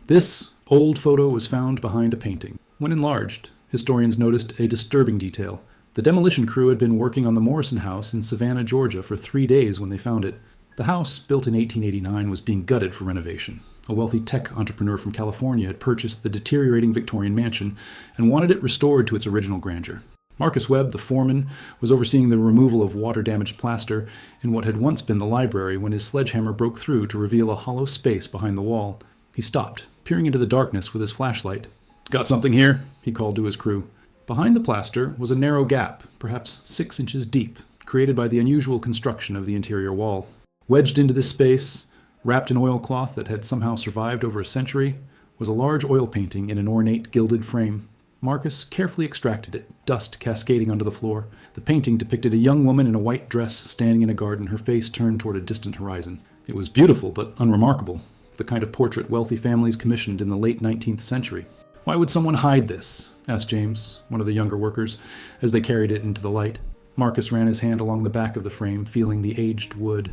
This old photo was found behind a painting. When enlarged, historians noticed a disturbing detail. The demolition crew had been working on the Morrison house in Savannah, Georgia for 3 days when they found it. The house, built in 1889, was being gutted for renovation. A wealthy tech entrepreneur from California had purchased the deteriorating Victorian mansion and wanted it restored to its original grandeur. Marcus Webb, the foreman, was overseeing the removal of water-damaged plaster in what had once been the library when his sledgehammer broke through to reveal a hollow space behind the wall. He stopped, peering into the darkness with his flashlight. "Got something here?" he called to his crew. Behind the plaster was a narrow gap, perhaps 6 inches deep, created by the unusual construction of the interior wall. Wedged into this space, wrapped in oilcloth that had somehow survived over a century, was a large oil painting in an ornate gilded frame. Marcus carefully extracted it, dust cascading onto the floor. The painting depicted a young woman in a white dress standing in a garden, her face turned toward a distant horizon. It was beautiful but unremarkable, the kind of portrait wealthy families commissioned in the late 19th century. "Why would someone hide this?" asked James, one of the younger workers, as they carried it into the light. Marcus ran his hand along the back of the frame, feeling the aged wood.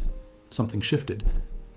Something shifted.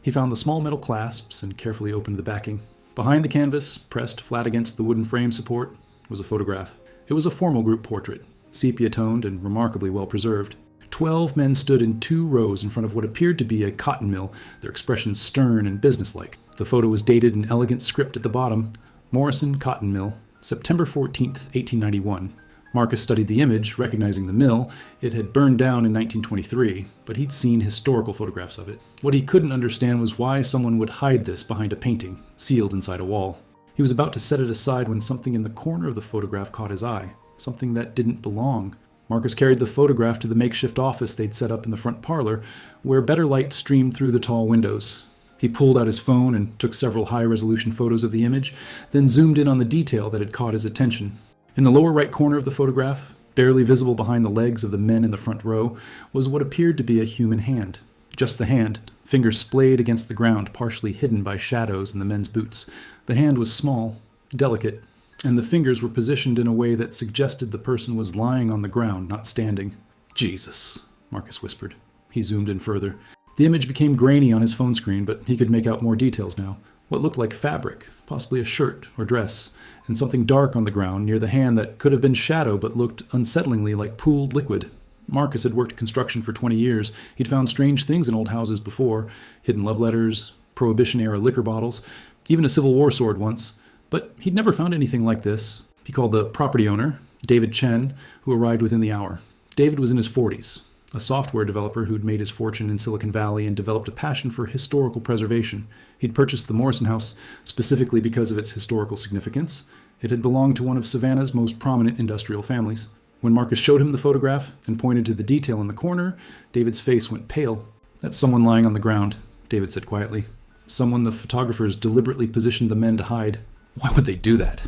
He found the small metal clasps and carefully opened the backing. Behind the canvas, pressed flat against the wooden frame support, was a photograph. It was a formal group portrait, sepia-toned and remarkably well preserved. 12 men stood in 2 rows in front of what appeared to be a cotton mill, their expressions stern and businesslike. The photo was dated in elegant script at the bottom: Morrison Cotton Mill, September 14th, 1891. Marcus studied the image, recognizing the mill. It had burned down in 1923, but he'd seen historical photographs of it. What he couldn't understand was why someone would hide this behind a painting, sealed inside a wall. He was about to set it aside when something in the corner of the photograph caught his eye, something that didn't belong. Marcus carried the photograph to the makeshift office they'd set up in the front parlor, where better light streamed through the tall windows. He pulled out his phone and took several high-resolution photos of the image, then zoomed in on the detail that had caught his attention. In the lower right corner of the photograph, barely visible behind the legs of the men in the front row, was what appeared to be a human hand. Just the hand, fingers splayed against the ground, partially hidden by shadows in the men's boots. The hand was small, delicate, and the fingers were positioned in a way that suggested the person was lying on the ground, not standing. "Jesus," Marcus whispered. He zoomed in further. The image became grainy on his phone screen, but he could make out more details now. What looked like fabric, possibly a shirt or dress, and something dark on the ground near the hand that could have been shadow but looked unsettlingly like pooled liquid. Marcus had worked construction for 20 years. He'd found strange things in old houses before: hidden love letters, Prohibition-era liquor bottles, even a Civil War sword once. But he'd never found anything like this. He called the property owner, David Chen, who arrived within the hour. David was in his 40s, a software developer who'd made his fortune in Silicon Valley and developed a passion for historical preservation. He'd purchased the Morrison house specifically because of its historical significance. It had belonged to one of Savannah's most prominent industrial families. When Marcus showed him the photograph and pointed to the detail in the corner, David's face went pale. "That's someone lying on the ground," David said quietly. "Someone the photographers deliberately positioned the men to hide." "Why would they do that?"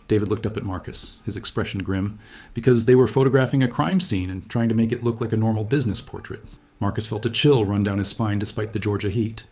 David looked up at Marcus, his expression grim. "Because they were photographing a crime scene and trying to make it look like a normal business portrait." Marcus felt a chill run down his spine despite the Georgia heat.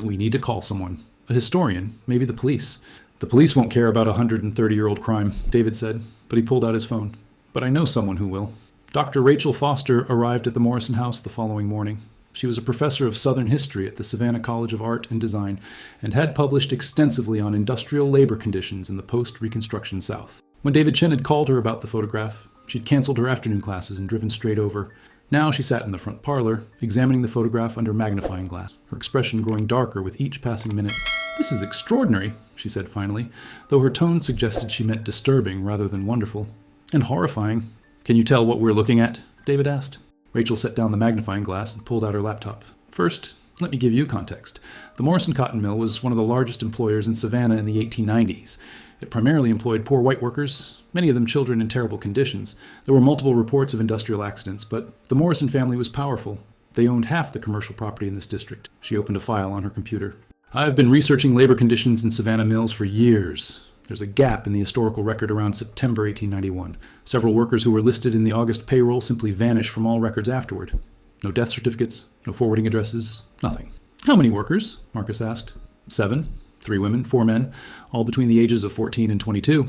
"We need to call someone. A historian, maybe the police." "The police won't care about a 130-year-old crime," David said, but he pulled out his phone. "But I know someone who will." Dr. Rachel Foster arrived at the Morrison house the following morning. She was a professor of Southern history at the Savannah College of Art and Design and had published extensively on industrial labor conditions in the post-Reconstruction South. When David Chen had called her about the photograph, she'd canceled her afternoon classes and driven straight over. Now she sat in the front parlor, examining the photograph under magnifying glass, her expression growing darker with each passing minute. "This is extraordinary," she said finally, though her tone suggested she meant disturbing rather than wonderful. "And horrifying." "Can you tell what we're looking at?" David asked. Rachel set down the magnifying glass and pulled out her laptop. "First, let me give you context. The Morrison Cotton Mill was one of the largest employers in Savannah in the 1890s. It primarily employed poor white workers, many of them children in terrible conditions. There were multiple reports of industrial accidents, but the Morrison family was powerful. They owned half the commercial property in this district." She opened a file on her computer. "I've been researching labor conditions in Savannah mills for years. There's a gap in the historical record around September 1891. Several workers who were listed in the August payroll simply vanished from all records afterward. No death certificates, no forwarding addresses, nothing." "How many workers?" Marcus asked. 7. 3 women, 4 men, all between the ages of 14 and 22.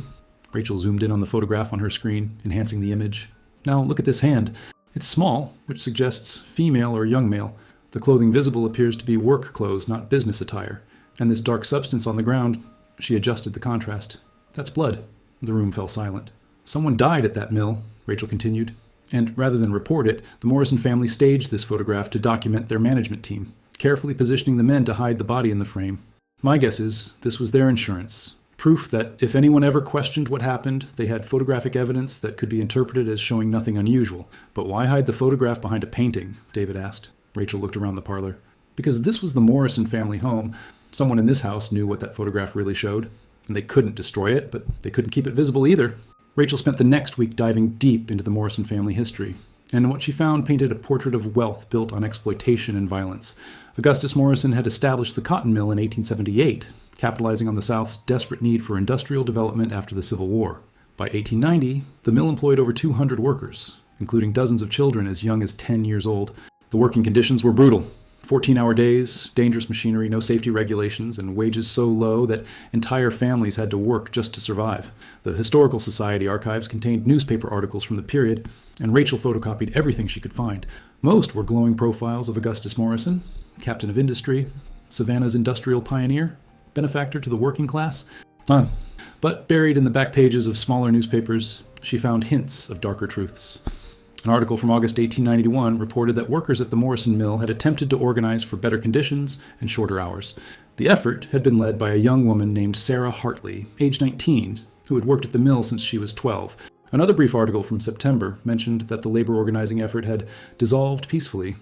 Rachel zoomed in on the photograph on her screen, enhancing the image. "Now look at this hand. It's small, which suggests female or young male. The clothing visible appears to be work clothes, not business attire. And this dark substance on the ground, She adjusted the contrast. "That's blood." The room fell silent. "Someone died at that mill," Rachel continued. And rather than report it, the Morrison family staged this photograph to document their management team, carefully positioning the men to hide the body in the frame. My guess is this was their insurance. Proof that if anyone ever questioned what happened, they had photographic evidence that could be interpreted as showing nothing unusual. "But why hide the photograph behind a painting?" David asked. Rachel looked around the parlor. "Because this was the Morrison family home. Someone in this house knew what that photograph really showed. And they couldn't destroy it, but they couldn't keep it visible either." Rachel spent the next week diving deep into the Morrison family history, and what she found painted a portrait of wealth built on exploitation and violence. Augustus Morrison had established the cotton mill in 1878, capitalizing on the South's desperate need for industrial development after the Civil War. By 1890, the mill employed over 200 workers, including dozens of children as young as 10 years old. The working conditions were brutal. 14-hour days, dangerous machinery, no safety regulations, and wages so low that entire families had to work just to survive. The Historical Society archives contained newspaper articles from the period, and Rachel photocopied everything she could find. Most were glowing profiles of Augustus Morrison, captain of industry, Savannah's industrial pioneer, benefactor to the working class. But buried in the back pages of smaller newspapers, she found hints of darker truths. An article from August 1891 reported that workers at the Morrison mill had attempted to organize for better conditions and shorter hours. The effort had been led by a young woman named Sarah Hartley, age 19, who had worked at the mill since she was 12. Another brief article from September mentioned that the labor organizing effort had dissolved peacefully,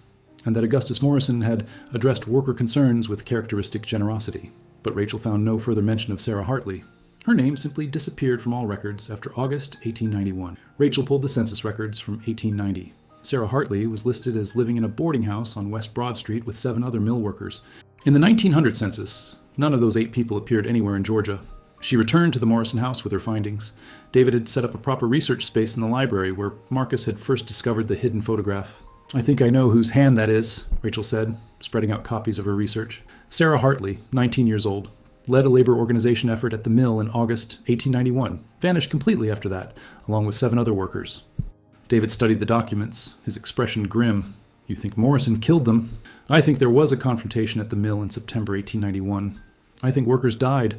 and that Augustus Morrison had addressed worker concerns with characteristic generosity. But Rachel found no further mention of Sarah Hartley. Her name simply disappeared from all records after August 1891. Rachel pulled the census records from 1890. Sarah Hartley was listed as living in a boarding house on West Broad Street with 7 other mill workers. In the 1900 census, none of those 8 people appeared anywhere in Georgia. She returned to the Morrison house with her findings. David had set up a proper research space in the library where Marcus had first discovered the hidden photograph. "I think I know whose hand that is," Rachel said, spreading out copies of her research. Sarah Hartley, 19 years old, led a labor organization effort at the mill in August 1891, vanished completely after that, along with 7 other workers. David studied the documents, his expression grim. "You think Morrison killed them? I think there was a confrontation at the mill in September 1891. I think workers died.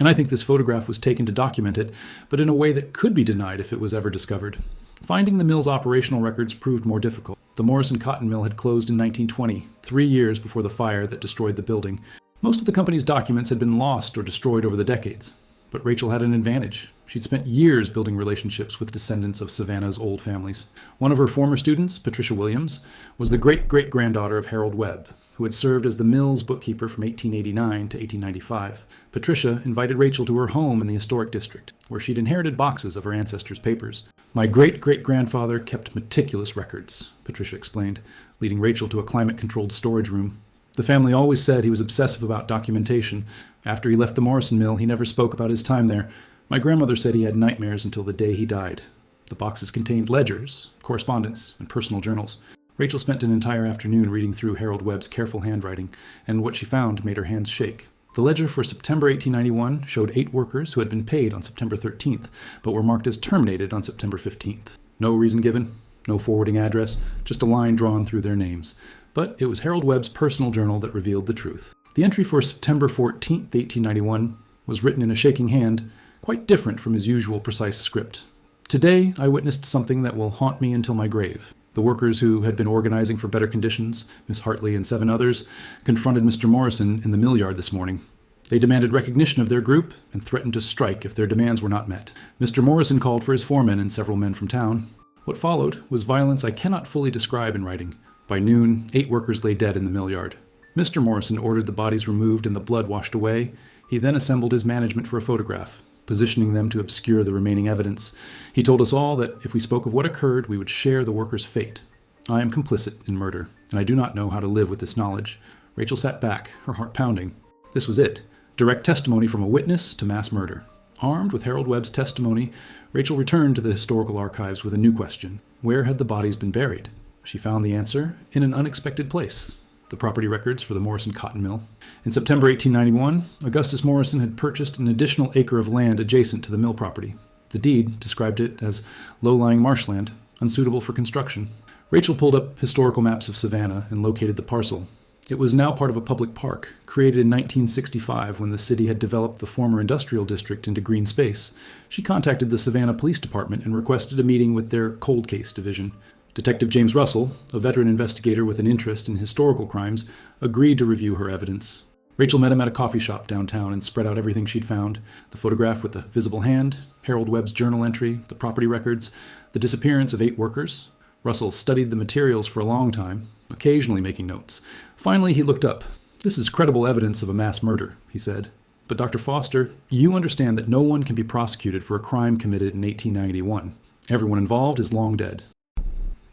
And I think this photograph was taken to document it, but in a way that could be denied if it was ever discovered." Finding the mill's operational records proved more difficult. The Morrison cotton mill had closed in 1920, 3 years before the fire that destroyed the building. Most of the company's documents had been lost or destroyed over the decades. But Rachel had an advantage. She'd spent years building relationships with descendants of Savannah's old families. One of her former students, Patricia Williams, was the great-great-granddaughter of Harold Webb, who had served as the mill's bookkeeper from 1889 to 1895. Patricia invited Rachel to her home in the historic district, where she'd inherited boxes of her ancestors' papers. "My great-great-grandfather kept meticulous records," Patricia explained, leading Rachel to a climate-controlled storage room. "The family always said he was obsessive about documentation. After he left the Morrison mill, he never spoke about his time there. My grandmother said he had nightmares until the day he died." The boxes contained ledgers, correspondence, and personal journals. Rachel spent an entire afternoon reading through Harold Webb's careful handwriting, and what she found made her hands shake. The ledger for September 1891 showed 8 workers who had been paid on September 13th, but were marked as terminated on September 15th. No reason given, no forwarding address, just a line drawn through their names. But it was Harold Webb's personal journal that revealed the truth. The entry for September 14th, 1891, was written in a shaking hand, quite different from his usual precise script. "Today I witnessed something that will haunt me until my grave. The workers who had been organizing for better conditions, Miss Hartley and 7 others, confronted Mr. Morrison in the mill yard this morning. They demanded recognition of their group and threatened to strike if their demands were not met. Mr. Morrison called for his foreman and several men from town. What followed was violence I cannot fully describe in writing. By noon, 8 workers lay dead in the mill yard. Mr. Morrison ordered the bodies removed and the blood washed away. He then assembled his management for a photograph, positioning them to obscure the remaining evidence. He told us all that if we spoke of what occurred, we would share the workers' fate. I am complicit in murder, and I do not know how to live with this knowledge." Rachel sat back, her heart pounding. This was it. Direct testimony from a witness to mass murder. Armed with Harold Webb's testimony, Rachel returned to the historical archives with a new question. Where had the bodies been buried? She found the answer in an unexpected place: the property records for the Morrison cotton mill. In September 1891, Augustus Morrison had purchased an additional acre of land adjacent to the mill property. The deed described it as low-lying marshland, unsuitable for construction. Rachel pulled up historical maps of Savannah and located the parcel. It was now part of a public park, created in 1965 when the city had developed the former industrial district into green space. She contacted the Savannah Police Department and requested a meeting with their cold case division. Detective James Russell, a veteran investigator with an interest in historical crimes, agreed to review her evidence. Rachel met him at a coffee shop downtown and spread out everything she'd found: the photograph with the visible hand, Harold Webb's journal entry, the property records, the disappearance of 8 workers. Russell studied the materials for a long time, occasionally making notes. Finally, he looked up. "This is credible evidence of a mass murder," he said. "But Dr. Foster, you understand that no one can be prosecuted for a crime committed in 1891. Everyone involved is long dead."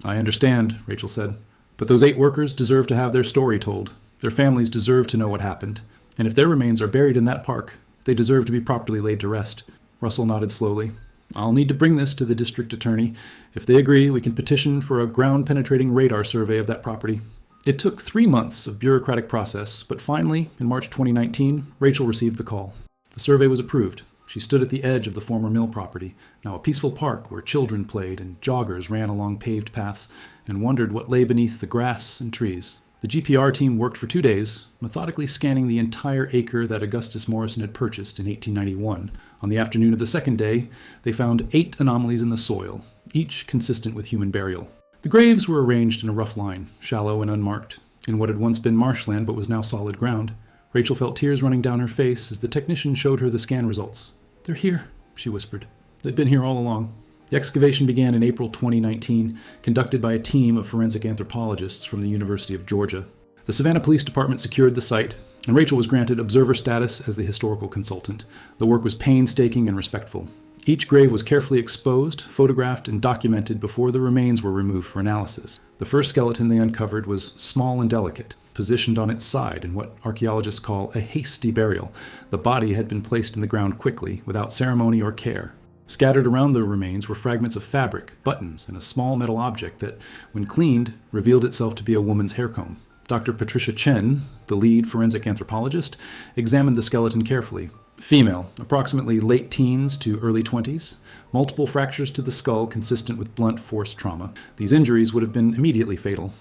"I understand," Rachel said. "But those 8 workers deserve to have their story told. Their families deserve to know what happened. And if their remains are buried in that park, they deserve to be properly laid to rest." Russell nodded slowly. "I'll need to bring this to the district attorney. If they agree, we can petition for a ground-penetrating radar survey of that property." It took 3 months of bureaucratic process, but finally, in March 2019, Rachel received the call. The survey was approved. She stood at the edge of the former mill property, now a peaceful park where children played and joggers ran along paved paths, and wondered what lay beneath the grass and trees. The GPR team worked for 2 days, methodically scanning the entire acre that Augustus Morrison had purchased in 1891. On the afternoon of the second day, they found 8 anomalies in the soil, each consistent with human burial. The graves were arranged in a rough line, shallow and unmarked, in what had once been marshland but was now solid ground. Rachel felt tears running down her face as the technician showed her the scan results. "They're here," she whispered. "They've been here all along." The excavation began in April 2019, conducted by a team of forensic anthropologists from the University of Georgia. The Savannah Police Department secured the site, and Rachel was granted observer status as the historical consultant. The work was painstaking and respectful. Each grave was carefully exposed, photographed, and documented before the remains were removed for analysis. The first skeleton they uncovered was small and delicate, positioned on its side in what archaeologists call a hasty burial. The body had been placed in the ground quickly, without ceremony or care. Scattered around the remains were fragments of fabric, buttons, and a small metal object that, when cleaned, revealed itself to be a woman's hair comb. Dr. Patricia Chen, the lead forensic anthropologist, examined the skeleton carefully. Female, approximately late teens to early 20s, multiple fractures to the skull consistent with blunt force trauma. These injuries would have been immediately fatal.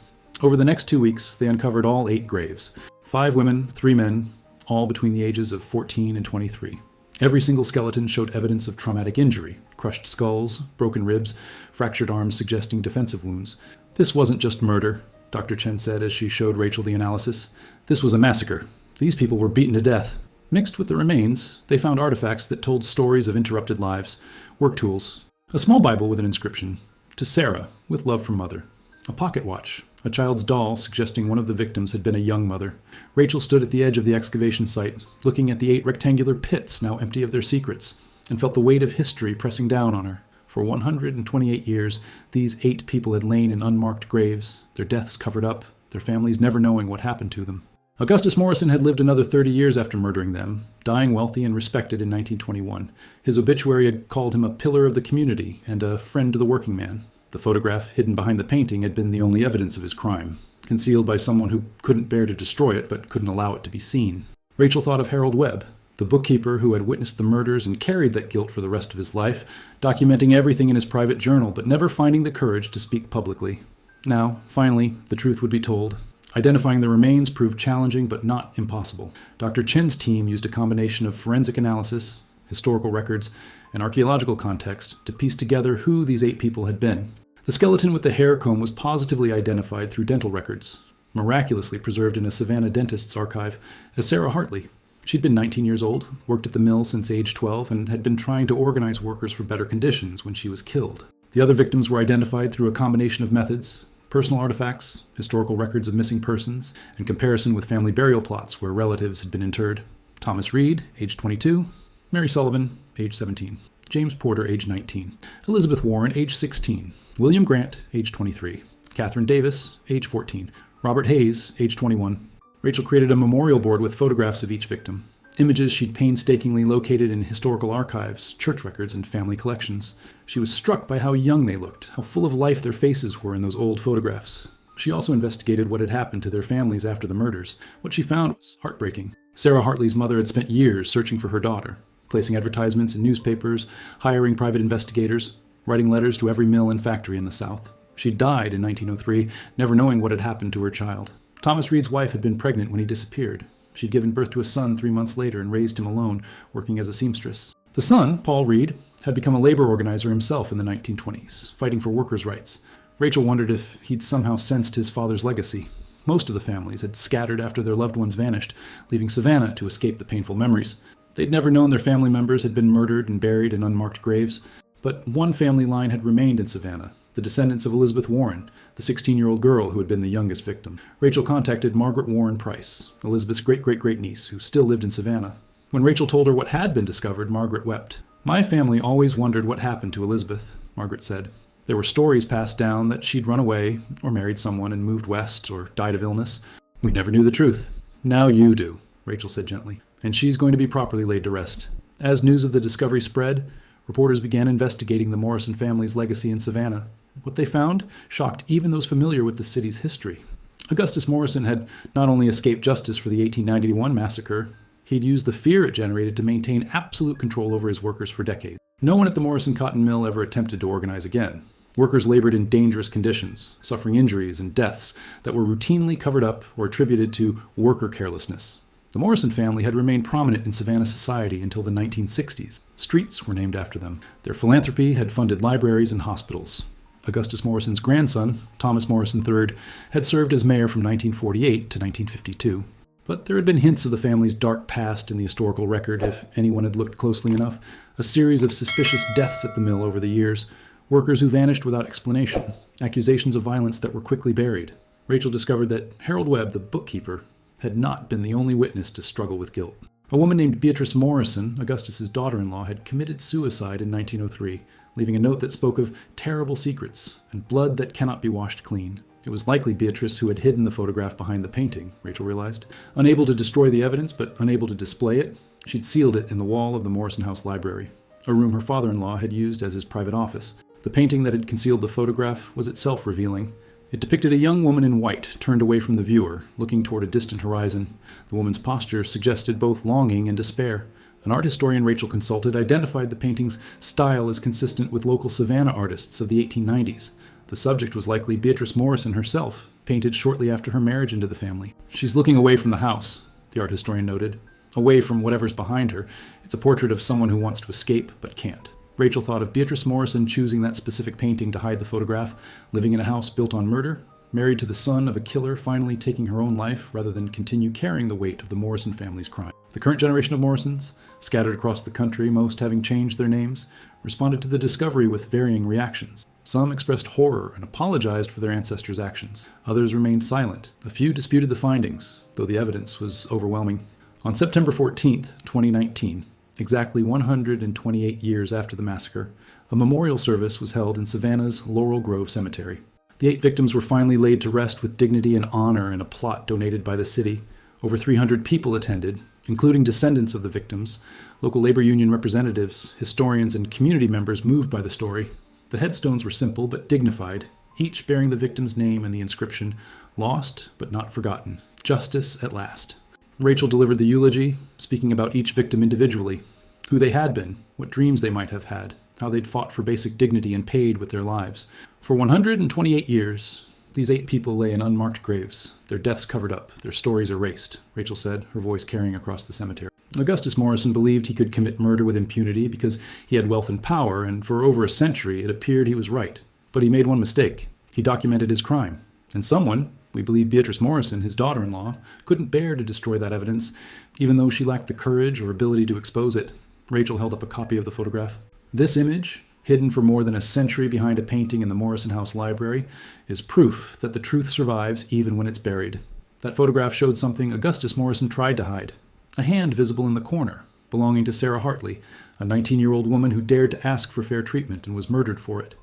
Over the next 2 weeks, they uncovered all 8 graves. 5 women, 3 men, all between the ages of 14 and 23. Every single skeleton showed evidence of traumatic injury: crushed skulls, broken ribs, fractured arms suggesting defensive wounds. This wasn't just murder, Dr. Chen said as she showed Rachel the analysis. This was a massacre. These people were beaten to death. Mixed with the remains, they found artifacts that told stories of interrupted lives, work tools, a small Bible with an inscription, "To Sarah, with love from Mother," a pocket watch, a child's doll suggesting one of the victims had been a young mother. Rachel stood at the edge of the excavation site, looking at the 8 rectangular pits now empty of their secrets, and felt the weight of history pressing down on her. For 128 years, these 8 people had lain in unmarked graves, their deaths covered up, their families never knowing what happened to them. Augustus Morrison had lived another 30 years after murdering them, dying wealthy and respected in 1921. His obituary had called him a pillar of the community and a friend to the working man. The photograph, hidden behind the painting, had been the only evidence of his crime, concealed by someone who couldn't bear to destroy it but couldn't allow it to be seen. Rachel thought of Harold Webb, the bookkeeper who had witnessed the murders and carried that guilt for the rest of his life, documenting everything in his private journal but never finding the courage to speak publicly. Now, finally, the truth would be told. Identifying the remains proved challenging but not impossible. Dr. Chen's team used a combination of forensic analysis, historical records, and archaeological context to piece together who these 8 people had been. The skeleton with the hair comb was positively identified through dental records, miraculously preserved in a Savannah dentist's archive, as Sarah Hartley. She'd been 19 years old, worked at the mill since age 12, and had been trying to organize workers for better conditions when she was killed. The other victims were identified through a combination of methods: personal artifacts, historical records of missing persons, and comparison with family burial plots where relatives had been interred. Thomas Reed, age 22, Mary Sullivan, age 17, James Porter, age 19, Elizabeth Warren, age 16, William Grant, age 23, Catherine Davis, age 14, Robert Hayes, age 21. Rachel created a memorial board with photographs of each victim, images she'd painstakingly located in historical archives, church records, and family collections. She was struck by how young they looked, how full of life their faces were in those old photographs. She also investigated what had happened to their families after the murders. What she found was heartbreaking. Sarah Hartley's mother had spent years searching for her daughter, placing advertisements in newspapers, hiring private investigators, writing letters to every mill and factory in the South. She died in 1903, never knowing what had happened to her child. Thomas Reed's wife had been pregnant when he disappeared. She'd given birth to a son 3 months later and raised him alone, working as a seamstress. The son, Paul Reed, had become a labor organizer himself in the 1920s, fighting for workers' rights. Rachel wondered if he'd somehow sensed his father's legacy. Most of the families had scattered after their loved ones vanished, leaving Savannah to escape the painful memories. They'd never known their family members had been murdered and buried in unmarked graves, but one family line had remained in Savannah, the descendants of Elizabeth Warren, the 16-year-old girl who had been the youngest victim. Rachel contacted Margaret Warren Price, Elizabeth's great-great-great-niece, who still lived in Savannah. When Rachel told her what had been discovered, Margaret wept. "My family always wondered what happened to Elizabeth," Margaret said. "There were stories passed down that she'd run away, or married someone and moved west, or died of illness. We never knew the truth. Now you do," Rachel said gently, "and she's going to be properly laid to rest." As news of the discovery spread, reporters began investigating the Morrison family's legacy in Savannah. What they found shocked even those familiar with the city's history. Augustus Morrison had not only escaped justice for the 1891 massacre, he'd used the fear it generated to maintain absolute control over his workers for decades. No one at the Morrison Cotton Mill ever attempted to organize again. Workers labored in dangerous conditions, suffering injuries and deaths that were routinely covered up or attributed to worker carelessness. The Morrison family had remained prominent in Savannah society until the 1960s. Streets were named after them. Their philanthropy had funded libraries and hospitals. Augustus Morrison's grandson, Thomas Morrison III, had served as mayor from 1948 to 1952. But there had been hints of the family's dark past in the historical record, if anyone had looked closely enough. A series of suspicious deaths at the mill over the years, workers who vanished without explanation, accusations of violence that were quickly buried. Rachel discovered that Harold Webb, the bookkeeper, had not been the only witness to struggle with guilt. A woman named Beatrice Morrison, Augustus's daughter-in-law, had committed suicide in 1903, leaving a note that spoke of terrible secrets and blood that cannot be washed clean. It was likely Beatrice who had hidden the photograph behind the painting, Rachel realized. Unable to destroy the evidence, but unable to display it, she'd sealed it in the wall of the Morrison House library, a room her father-in-law had used as his private office. The painting that had concealed the photograph was itself revealing. It depicted a young woman in white, turned away from the viewer, looking toward a distant horizon. The woman's posture suggested both longing and despair. An art historian Rachel consulted identified the painting's style as consistent with local Savannah artists of the 1890s. The subject was likely Beatrice Morrison herself, painted shortly after her marriage into the family. "She's looking away from the house," the art historian noted. "Away from whatever's behind her. It's a portrait of someone who wants to escape, but can't." Rachel thought of Beatrice Morrison choosing that specific painting to hide the photograph, living in a house built on murder, married to the son of a killer finally taking her own life rather than continue carrying the weight of the Morrison family's crime. The current generation of Morrisons, scattered across the country, most having changed their names, responded to the discovery with varying reactions. Some expressed horror and apologized for their ancestors' actions. Others remained silent. A few disputed the findings, though the evidence was overwhelming. On September 14th, 2019, exactly 128 years after the massacre, a memorial service was held in Savannah's Laurel Grove Cemetery. The 8 victims were finally laid to rest with dignity and honor in a plot donated by the city. Over 300 people attended, including descendants of the victims, local labor union representatives, historians, and community members moved by the story. The headstones were simple but dignified, each bearing the victim's name and the inscription, "Lost but not forgotten. Justice at last." Rachel delivered the eulogy, speaking about each victim individually, who they had been, what dreams they might have had, how they'd fought for basic dignity and paid with their lives. For 128 years, these 8 people lay in unmarked graves, their deaths covered up, their stories erased, Rachel said, her voice carrying across the cemetery. Augustus Morrison believed he could commit murder with impunity because he had wealth and power, and for over a century it appeared he was right. But he made one mistake. He documented his crime. And someone, we believe Beatrice Morrison, his daughter-in-law, couldn't bear to destroy that evidence, even though she lacked the courage or ability to expose it. Rachel held up a copy of the photograph. This image, hidden for more than a century behind a painting in the Morrison House Library, is proof that the truth survives even when it's buried. That photograph showed something Augustus Morrison tried to hide. A hand visible in the corner, belonging to Sarah Hartley, a 19-year-old woman who dared to ask for fair treatment and was murdered for it.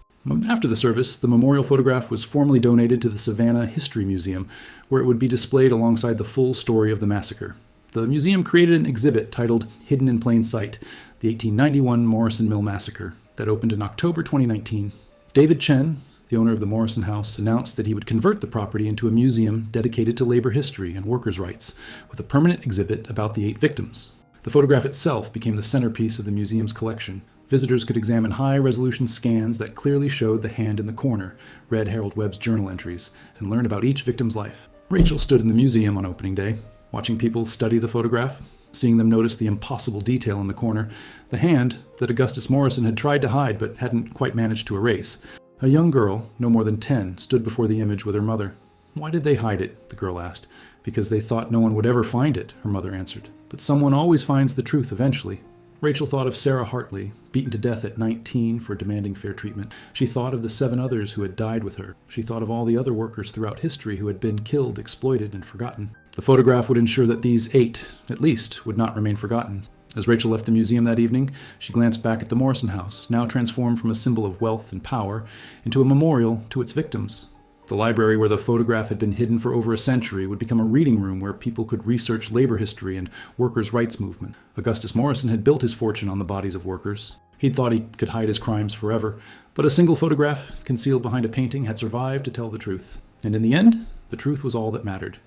After the service, the memorial photograph was formally donated to the Savannah History Museum, where it would be displayed alongside the full story of the massacre. The museum created an exhibit titled Hidden in Plain Sight, the 1891 Morrison Mill Massacre, that opened in October 2019. David Chen, the owner of the Morrison House, announced that he would convert the property into a museum dedicated to labor history and workers' rights, with a permanent exhibit about the 8 victims. The photograph itself became the centerpiece of the museum's collection. Visitors could examine high-resolution scans that clearly showed the hand in the corner, read Harold Webb's journal entries, and learn about each victim's life. Rachel stood in the museum on opening day, watching people study the photograph, seeing them notice the impossible detail in the corner, the hand that Augustus Morrison had tried to hide but hadn't quite managed to erase. A young girl, no more than 10, stood before the image with her mother. "Why did they hide it?" the girl asked. "Because they thought no one would ever find it," her mother answered. "But someone always finds the truth eventually." Rachel thought of Sarah Hartley, beaten to death at 19 for demanding fair treatment. She thought of the 7 others who had died with her. She thought of all the other workers throughout history who had been killed, exploited, and forgotten. The photograph would ensure that these 8, at least, would not remain forgotten. As Rachel left the museum that evening, she glanced back at the Morrison house, now transformed from a symbol of wealth and power into a memorial to its victims. The library where the photograph had been hidden for over a century would become a reading room where people could research labor history and workers' rights movement. Augustus Morrison had built his fortune on the bodies of workers. He'd thought he could hide his crimes forever, but a single photograph concealed behind a painting had survived to tell the truth. And in the end, the truth was all that mattered.